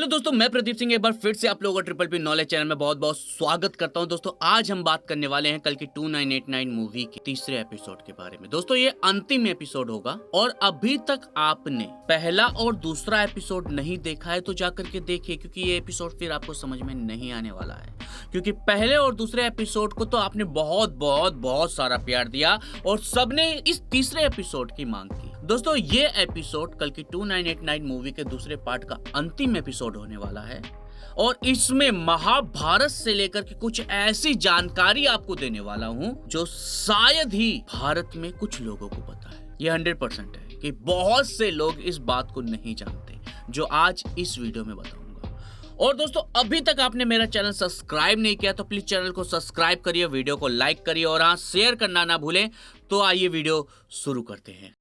Hello दोस्तों, मैं प्रदीप सिंह एक बार फिर से आप लोगों का ट्रिपल पी नॉलेज चैनल में बहुत बहुत स्वागत करता हूं। दोस्तों आज हम बात करने वाले हैं कल की 2989 मूवी के तीसरे एपिसोड के बारे में। दोस्तों ये अंतिम एपिसोड होगा और अभी तक आपने पहला और दूसरा एपिसोड नहीं देखा है तो जाकर के देखिए, क्योंकि ये एपिसोड फिर आपको समझ में नहीं आने वाला है। क्योंकि पहले और दूसरे एपिसोड को तो आपने बहुत बहुत बहुत सारा प्यार दिया और सबने इस तीसरे एपिसोड की मांग की। दोस्तों ये एपिसोड कल की 2989 मूवी के दूसरे पार्ट का अंतिम एपिसोड होने वाला है और इसमें महाभारत से लेकर के कुछ ऐसी जानकारी आपको देने वाला हूं जो शायद ही भारत में कुछ लोगों को पता है। ये 100% है कि बहुत से लोग इस बात को नहीं जानते, जो आज इस वीडियो में बताऊंगा। और दोस्तों अभी तक आपने मेरा चैनल सब्सक्राइब नहीं किया तो प्लीज चैनल को सब्सक्राइब करिए, वीडियो को लाइक करिए और हाँ शेयर करना ना भूलें। तो आइए वीडियो शुरू करते हैं।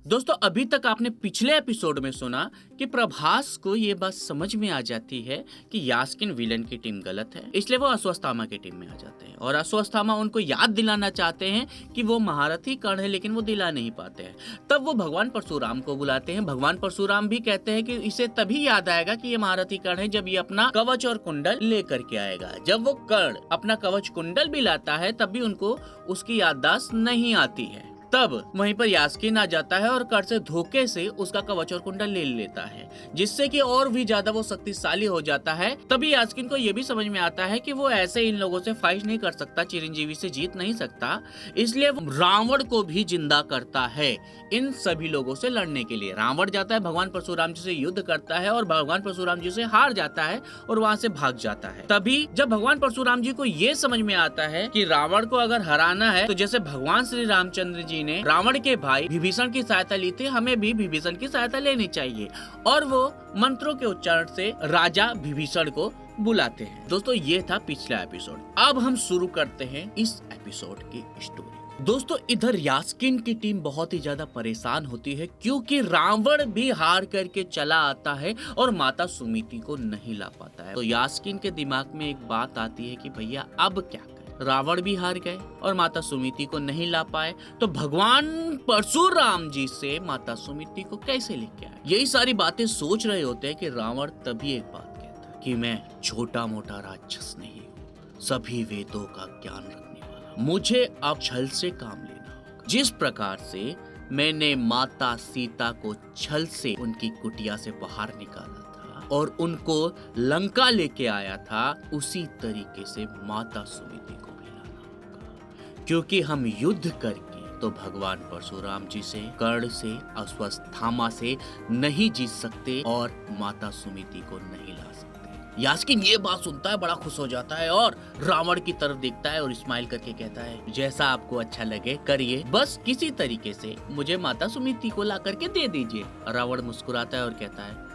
दोस्तों अभी तक आपने पिछले एपिसोड में सुना कि प्रभास को ये बात समझ में आ जाती है कि यास्किन विलन की टीम गलत है, इसलिए वो अश्वत्थामा की टीम में आ जाते हैं और अश्वत्थामा उनको याद दिलाना चाहते हैं कि वो महारथी कर्ण है, लेकिन वो दिला नहीं पाते हैं। तब वो भगवान परशुराम को बुलाते हैं। भगवान परशुराम भी कहते हैं कि इसे तभी याद आएगा कि ये महारथी कर्ण है जब ये अपना कवच और कुंडल लेकर के आएगा। जब वो कर्ण अपना कवच कुंडल भी लाता है तब भी उनको उसकी याददाश्त नहीं आती है। तब वहीं पर यास्किन आ जाता है और कर्ण से धोखे से उसका कवच और कुंडल ले लेता है, जिससे कि और भी ज्यादा वो शक्तिशाली हो जाता है। तभी यास्किन को ये भी समझ में आता है कि वो ऐसे इन लोगों से फाइट नहीं कर सकता, चिरंजीवी से जीत नहीं सकता, इसलिए वो रावण को भी जिंदा करता है इन सभी लोगों से लड़ने के लिए। रावण जाता है, भगवान परशुराम जी से युद्ध करता है और भगवान परशुराम जी से हार जाता है और वहाँ से भाग जाता है। तभी जब भगवान परशुराम जी को ये समझ में आता है कि रावण को अगर हराना है तो जैसे भगवान श्री रामचंद्र जी ने रावण के भाई विभीषण की सहायता ली थी, हमें भी विभीषण की सहायता लेनी चाहिए। और वो मंत्रों के उच्चारण से राजा विभीषण को बुलाते हैं। दोस्तों ये था पिछला एपिसोड। अब हम शुरू करते हैं इस एपिसोड की स्टोरी। दोस्तों इधर यास्किन की टीम बहुत ही ज्यादा परेशान होती है क्योंकि रावण भी हार करके चला आता है और माता सुमिति को नहीं ला पाता है। तो यास्किन के दिमाग में एक बात आती है कि भैया अब क्या करें। रावण भी हार गए और माता सुमिति को नहीं ला पाए तो भगवान परशुराम जी से माता सुमिति को कैसे लेके आए। यही सारी बातें सोच रहे होते हैं कि रावण तभी एक बात कहता है कि मैं छोटा मोटा राक्षस नहीं हूँ, सभी वेदों का ज्ञान रखने वाला, मुझे अब छल से काम लेना होगा। जिस प्रकार से मैंने माता सीता को छल से उनकी कुटिया से बाहर निकाला था और उनको लंका लेके आया था, उसी तरीके से माता सुमिति को भी लाना होगा। क्योंकि हम युद्ध करके तो भगवान परशुराम जी से, कर्ण से, अश्वत्थामा से नहीं जीत सकते और माता सुमिति को नहीं ला सकते। यास्किन ये बात सुनता है, बड़ा खुश हो जाता है और रावण की तरफ देखता है और स्माइल करके कहता है जैसा आपको अच्छा लगे करिए, बस किसी तरीके से मुझे माता सुमिति को ला करके दे दीजिए। रावण मुस्कुराता है और कहता है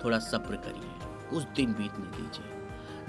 थोड़ा सब्र करिए, कुछ दिन बीतने दीजिए।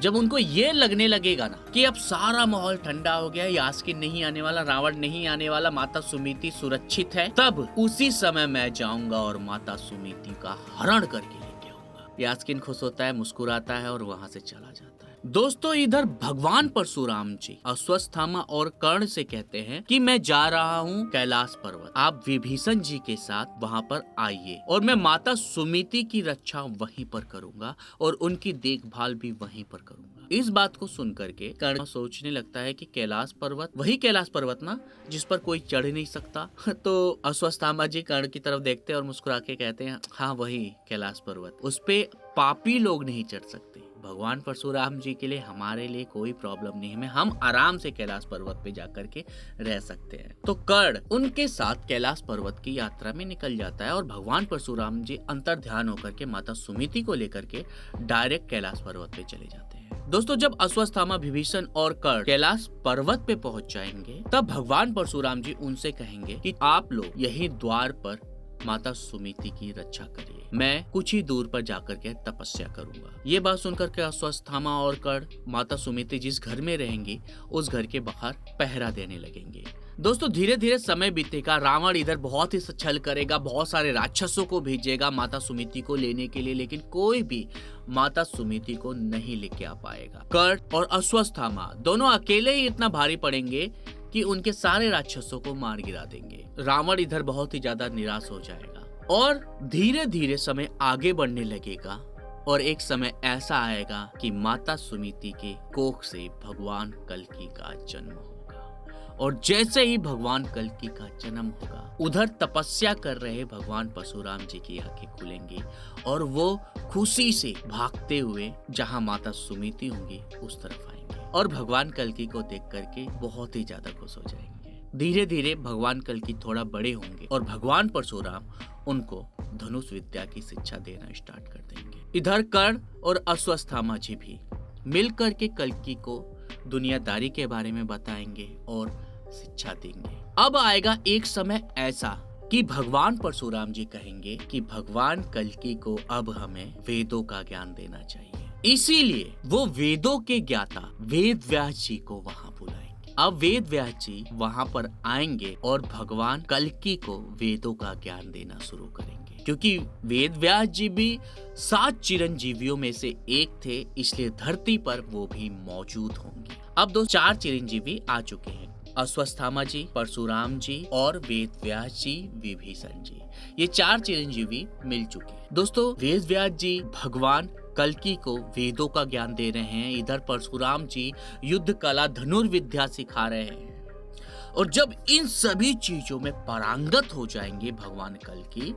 जब उनको ये लगने लगेगा ना कि अब सारा माहौल ठंडा हो गया, यास्किन नहीं आने वाला, रावण नहीं आने वाला, माता सुमिति सुरक्षित है, तब उसी समय मैं जाऊंगा और माता सुमिति का हरण करके लेके आऊंगा। यास्किन खुश होता है, मुस्कुराता है और वहां से चला जाता है। दोस्तों इधर भगवान परशुराम जी अश्वत्थामा और कर्ण से कहते हैं कि मैं जा रहा हूँ कैलाश पर्वत, आप विभीषण जी के साथ वहाँ पर आइए और मैं माता सुमिति की रक्षा वहीं पर करूंगा और उनकी देखभाल भी वहीं पर करूंगा। इस बात को सुन करके कर्ण सोचने लगता है कि कैलाश पर्वत, वही कैलाश पर्वत ना जिस पर कोई चढ़ नहीं सकता। तो अश्वत्थामा जी कर्ण की तरफ देखते हैं और मुस्कुरा के कहते हैं हाँ वही कैलाश पर्वत, उस पे पापी लोग नहीं चढ़ सकते। भगवान परशुराम जी के लिए हमारे लिए कोई प्रॉब्लम नहीं है, हम आराम से कैलाश पर्वत पे जाकर के रह सकते हैं। तो कर्ण उनके साथ कैलाश पर्वत की यात्रा में निकल जाता है और भगवान परशुराम जी अंतर ध्यान होकर के माता सुमिति को लेकर के डायरेक्ट कैलाश पर्वत पे चले जाते हैं। दोस्तों जब अश्वत्थामा, विभीषण और कर्ण कैलाश पर्वत पे पहुंच जाएंगे तब भगवान परशुराम जी उनसे कहेंगे कि आप लोग यही द्वार पर माता सुमिति की रक्षा करिए, मैं कुछ ही दूर पर जाकर के तपस्या करूंगा। ये बात सुनकर के अश्वत्थामा और कर्ण माता सुमिति जिस घर में रहेंगी उस घर के बाहर पहरा देने लगेंगे। दोस्तों धीरे धीरे समय बीतेगा, रावण इधर बहुत ही छल करेगा, बहुत सारे राक्षसों को भेजेगा माता सुमिति को लेने के लिए, लेकिन कोई भी माता सुमिति को नहीं लेके आ पाएगा। कर्ण और अश्वत्थामा दोनों अकेले ही इतना भारी पड़ेंगे कि उनके सारे राक्षसों को मार गिरा देंगे। रावण इधर बहुत ही ज्यादा निराश हो जाएगा और धीरे धीरे समय आगे बढ़ने लगेगा और एक समय ऐसा आएगा कि माता सुमिति के कोख से भगवान कल्कि का जन्म होगा। और जैसे ही भगवान कल्कि का जन्म होगा, उधर तपस्या कर रहे भगवान परशुराम जी की आंखें खुलेंगी और वो खुशी से भागते हुए जहां माता सुमिति होंगी उस तरफ आएंगे और भगवान कल्कि को देख करके बहुत ही ज्यादा खुश हो जाएंगे। धीरे धीरे भगवान कल्कि थोड़ा बड़े होंगे और भगवान परशुराम उनको धनुष विद्या की शिक्षा देना स्टार्ट कर देंगे। इधर कर्ण और अश्वत्थामा जी भी मिलकर के कल्कि को दुनियादारी के बारे में बताएंगे और शिक्षा देंगे। अब आएगा एक समय ऐसा कि भगवान परशुराम जी कहेंगे कि भगवान कल्कि को अब हमें वेदों का ज्ञान देना चाहिए। इसीलिए वो वेदों के ज्ञाता वेद व्यास जी को वहां बुलाएंगे। अब वेद व्यास जी वहां पर आएंगे और भगवान कल्कि को वेदों का ज्ञान देना शुरू करेंगे, क्योंकि वेद व्यास जी भी 7 चिरंजीवियों में से एक थे, इसलिए धरती पर वो भी मौजूद होंगे। अब 4 चिरंजीवी आ चुके हैं, अश्वत्थामा जी, परशुराम जी और वेद व्यास जी, विभीषण जी। ये 4 चिरंजीवी मिल चुके हैं। दोस्तों, वेद व्यास जी भगवान कल्कि को वेदों का ज्ञान दे रहे हैं, इधर परशुराम जी युद्ध कला धनुर्विद्या सिखा रहे हैं। और जब इन सभी चीजों में पारंगत हो जाएंगे भगवान कल्कि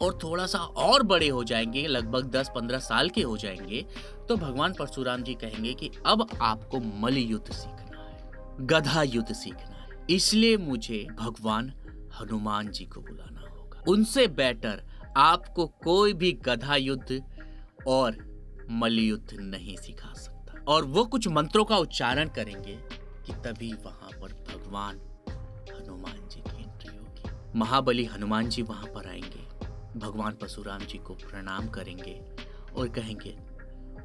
और थोड़ा सा और बड़े हो जाएंगे, लगभग 10-15 साल के हो जाएंगे, तो भगवान परशुराम जी कहेंगे कि अब आपको मल्ल युद्ध सीखना है, गधा युद्ध सीखना है। इसलिए मुझे भगवान हनुमान जी को बुलाना होगा। उनसे बेटर आपको कोई भी गधा युद्ध और मल्ल युद्ध नहीं सिखा सकता। और वो कुछ मंत्रों का उच्चारण करेंगे कि तभी वहां पर भगवान हनुमान जी की एंट्री होगी। महाबली हनुमान जी वहां पर आएंगे, भगवान परशुराम जी को प्रणाम करेंगे और कहेंगे,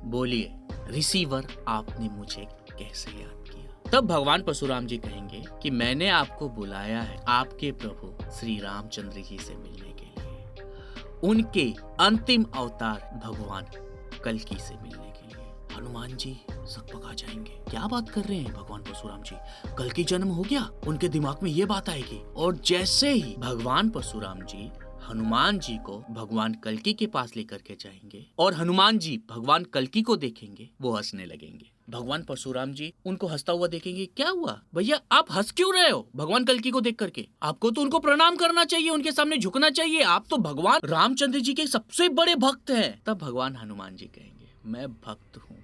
बोलिए ऋषिवर, आपने मुझे कैसे याद किया। तब भगवान परशुराम जी कहेंगे कि मैंने आपको बुलाया है आपके प्रभु श्री रामचंद्र जी से मिलने के लिए, उनके अंतिम अवतार भगवान कल्कि से मिलने के लिए। हनुमान जी सकपका जाएंगे, क्या बात कर रहे हैं भगवान परशुराम जी, कल्कि जन्म हो गया? उनके दिमाग में ये बात आएगी। और जैसे ही भगवान परशुराम जी हनुमान जी को भगवान कल्कि के पास लेकर के जाएंगे और हनुमान जी भगवान कल्कि को देखेंगे, वो हंसने लगेंगे। भगवान परशुराम जी उनको हंसता हुआ देखेंगे, क्या हुआ भैया, आप हंस क्यों रहे हो भगवान कल्कि को देख करके? आपको तो उनको प्रणाम करना चाहिए, उनके सामने झुकना चाहिए, आप तो भगवान रामचंद्र जी के सबसे बड़े भक्त हैं। तब भगवान हनुमान जी कहेंगे, मैं भक्त हूँ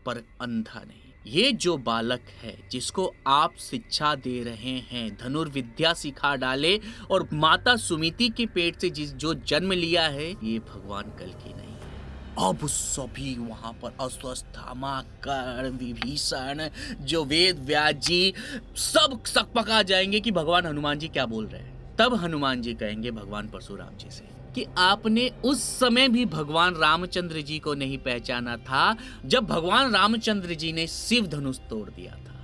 पर अंधा नहीं। ये जो बालक है जिसको आप शिक्षा दे रहे हैं, धनुर्विद्या सिखा डाले और माता सुमिति के पेट से जो जन्म लिया है, ये भगवान कल्कि नहीं है। अब सभी वहां पर अश्वत्थामा, कर्ण, विभीषण, जो वेद व्यास जी, सब सकपका जाएंगे कि भगवान हनुमान जी क्या बोल रहे हैं। तब हनुमान जी कहेंगे भगवान परशुराम जी से कि आपने उस समय भी भगवान रामचंद्र जी को नहीं पहचाना था जब भगवान रामचंद्र जी ने शिव धनुष तोड़ दिया था।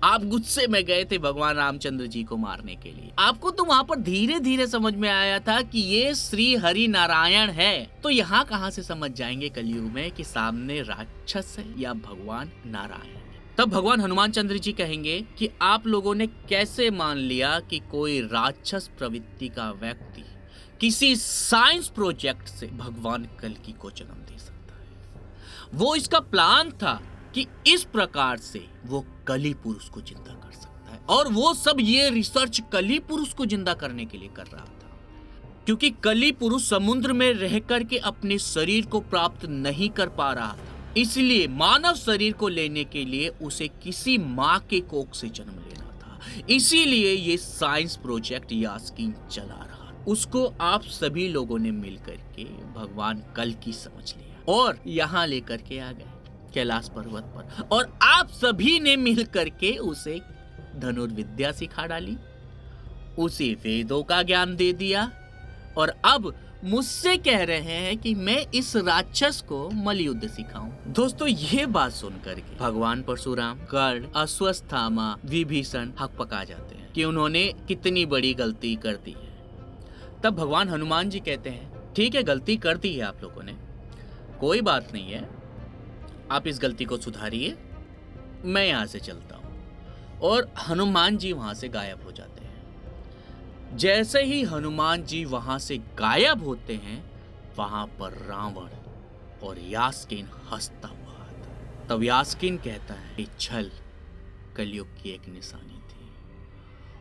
आप गुस्से में गए थे भगवान रामचंद्र जी को मारने के लिए। आपको तो वहां पर धीरे धीरे समझ में आया था कि ये श्री हरि नारायण है। तो यहाँ कहाँ से समझ जाएंगे कलयुग में कि सामने राक्षस है या भगवान नारायण है। तब भगवान हनुमान चंद्र जी कहेंगे कि आप लोगों ने कैसे मान लिया कि कोई राक्षस प्रवृत्ति का व्यक्ति किसी साइंस प्रोजेक्ट से भगवान कल्कि को जन्म दे सकता है। वो इसका प्लान था कि इस प्रकार से वो कली पुरुष को जिंदा कर सकता है, और वो सब ये रिसर्च कली पुरुष को जिंदा करने के लिए कर रहा था, क्योंकि कली पुरुष समुद्र में रह करके अपने शरीर को प्राप्त नहीं कर पा रहा था। इसलिए मानव शरीर को लेने के लिए उसे किसी माँ के कोख से जन्म लेना था। इसीलिए ये साइंस प्रोजेक्ट यास्कीन चला रहा। उसको आप सभी लोगों ने मिलकर के भगवान कल्कि समझ लिया और यहाँ लेकर के आ गए कैलाश पर्वत पर, और आप सभी ने मिलकर के उसे धनुर्विद्या सिखा डाली, उसे वेदों का ज्ञान दे दिया, और अब मुझसे कह रहे हैं कि मैं इस राक्षस को मल्ल युद्ध सिखाऊं। दोस्तों, ये बात सुनकर के भगवान परशुराम, कर्ण, अश्वत्थामा, विभीषण हकपका जाते हैं कि उन्होंने कितनी बड़ी गलती कर दी है। तब भगवान हनुमान जी कहते हैं, ठीक है, गलती कर दी है आप लोगों ने, कोई बात नहीं है, आप इस गलती को सुधारिए, मैं यहाँ से चलता हूँ। और हनुमान जी वहां से गायब हो जाते हैं। जैसे ही हनुमान जी वहां से गायब होते हैं, वहां पर रावण और यास्किन हंसता हुआ आता है। तब यास्किन कहता है कि छल कलयुग की एक निशानी थी,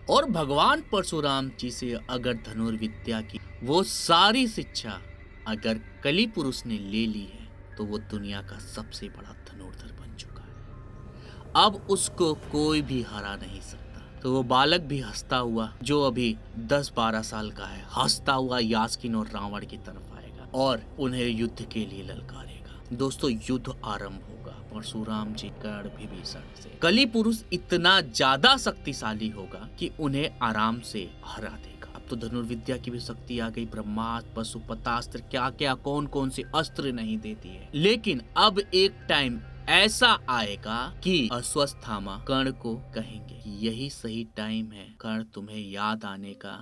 और भगवान परशुराम जी से अगर धनुर्विद्या की वो सारी शिक्षा अगर कली पुरुष ने ले ली है, तो वो दुनिया का सबसे बड़ा धनुर्धर बन चुका है। अब उसको कोई भी हरा नहीं सकता। तो वो बालक भी हंसता हुआ, जो अभी 10-12 साल का है, हंसता हुआ यास्किन और रावण की तरफ आएगा और उन्हें युद्ध के लिए ललकारेगा। दोस्तों, युद्ध आरंभ होगा परशुराम जी कर्ण विभीषण से। कली पुरुष इतना ज्यादा शक्तिशाली होगा कि उन्हें आराम से हरा देगा। अब तो धनुर्विद्या की भी शक्ति आ गई, ब्रह्मास्त्र, पशुपतास्त्र, क्या क्या कौन कौन से अस्त्र नहीं देती है। लेकिन अब एक टाइम ऐसा आएगा कि अश्वत्थामा कर्ण को कहेंगे कि यही सही टाइम है कर्ण तुम्हें याद आने का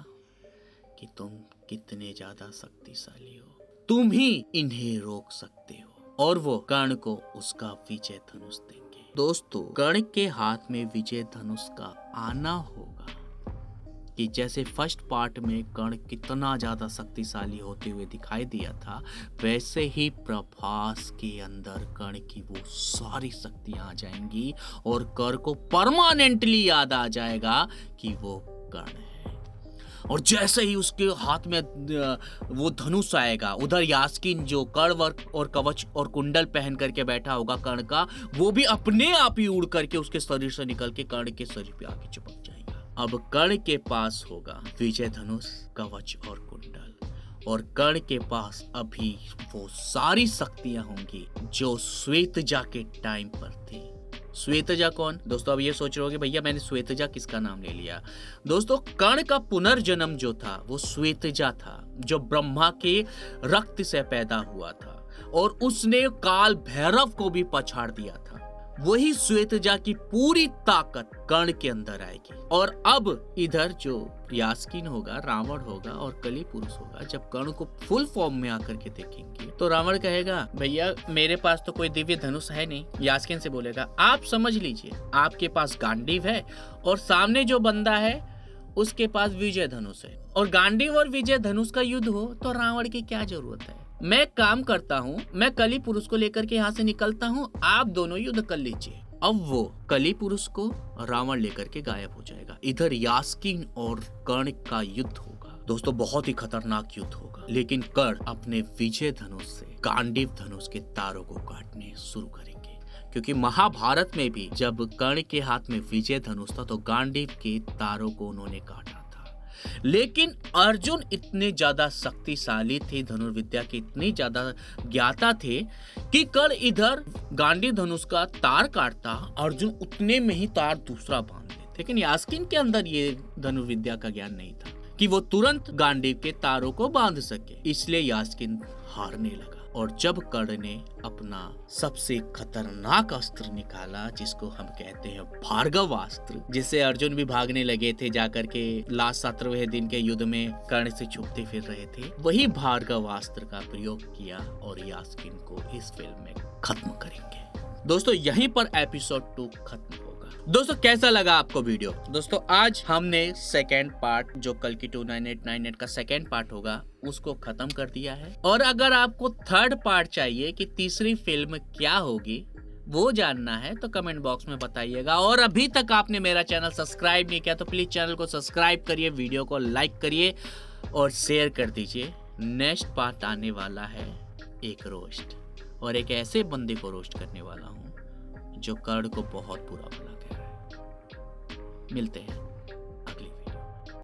कि तुम कितने ज्यादा शक्तिशाली हो, तुम ही इन्हें रोक सकते हो। और वो कर्ण को उसका विजय धनुष देंगे। दोस्तों, कर्ण के हाथ में विजय धनुष का आना होगा कि जैसे फर्स्ट पार्ट में कर्ण कितना ज्यादा शक्तिशाली होते हुए दिखाई दिया था, वैसे ही प्रभास के अंदर कर्ण की वो सारी शक्तियां आ जाएंगी और कर्ण को परमानेंटली याद आ जाएगा कि वो कर्ण है। और जैसे ही उसके हाथ में वो धनुष आएगा, उधर यास्किन जो कर्ण और कवच और कुंडल पहन करके बैठा होगा कर्ण का, वो भी अपने आप ही उड़ करके उसके शरीर से निकल के कर्ण के शरीर पे आके चिपक जाएगा। अब कर्ण के पास होगा विजय धनुष, कवच और कुंडल, और कर्ण के पास अभी वो सारी शक्तियां होंगी जो श्वेतजा के टाइम पर थी। श्वेतजा कौन? दोस्तों, अब ये सोच रहे होगे भैया मैंने श्वेतजा किसका नाम ले लिया। दोस्तों, कर्ण का पुनर्जन्म जो था वो श्वेतजा था, जो ब्रह्मा के रक्त से पैदा हुआ था और उसने काल भैरव को भी पछाड़ दिया था। वही श्वेतजा की पूरी ताकत कर्ण के अंदर आएगी। और अब इधर जो यास्किन होगा, रावण होगा और कली पुरुष होगा, जब कर्ण को फुल फॉर्म में आकर के देखेंगे तो रावण कहेगा भैया मेरे पास तो कोई दिव्य धनुष है नहीं। यास्किन से बोलेगा आप समझ लीजिए, आपके पास गांडीव है और सामने जो बंदा है उसके पास विजय धनुष है, और गांडीव और विजय धनुष का युद्ध हो तो रावण की क्या जरूरत है। मैं काम करता हूँ, मैं कली पुरुष को लेकर के यहाँ से निकलता हूँ, आप दोनों युद्ध कर लीजिए। अब वो कली पुरुष को रावण लेकर के गायब हो जाएगा। इधर यास्किन और कर्ण का युद्ध होगा। दोस्तों, बहुत ही खतरनाक युद्ध होगा, लेकिन कर्ण अपने विजय धनुष से गांडीव धनुष के तारों को काटने शुरू करेंगे, क्योंकि महाभारत में भी जब कर्ण के हाथ में विजय धनुष था तो गांडीव के तारों को उन्होंने काटा था। लेकिन अर्जुन इतने ज्यादा शक्तिशाली थे, धनुर्विद्या के इतने ज्यादा ज्ञाता थे कि कर्ण इधर गांडीव धनुष का तार काटता, अर्जुन उतने में ही तार दूसरा बांध लेते। लेकिन यास्किन के अंदर ये धनुर्विद्या का ज्ञान नहीं था कि वो तुरंत गांडीव के तारों को बांध सके, इसलिए यास्किन हारने लगा। और जब कर्ण ने अपना सबसे खतरनाक अस्त्र निकाला, जिसको हम कहते हैं भार्गवास्त्र, जिससे अर्जुन भी भागने लगे थे, जाकर के लास्ट 17वें दिन के युद्ध में कर्ण से छुपते फिर रहे थे, वही भार्गवास्त्र का प्रयोग किया और यास्किन को इस फिल्म में खत्म करेंगे। दोस्तों, यहीं पर एपिसोड 2 खत्म होगा। दोस्तों, कैसा लगा आपको वीडियो? दोस्तों, आज हमने सेकेंड पार्ट, जो कल की 2998 का सेकेंड पार्ट होगा, उसको खत्म कर दिया है। और अगर आपको थर्ड पार्ट चाहिए कि तीसरी फिल्म क्या होगी वो जानना है तो कमेंट बॉक्स में बताइएगा। और अभी तक आपने मेरा चैनल सब्सक्राइब नहीं किया तो प्लीज चैनल को सब्सक्राइब करिए, वीडियो को लाइक करिए और शेयर कर दीजिए। नेक्स्ट पार्ट आने वाला है एक रोस्ट, और एक ऐसे बंदे को रोस्ट करने वाला हूँ जो कर्ण को बहुत बुरा भला कह रहा है। मिलते हैं।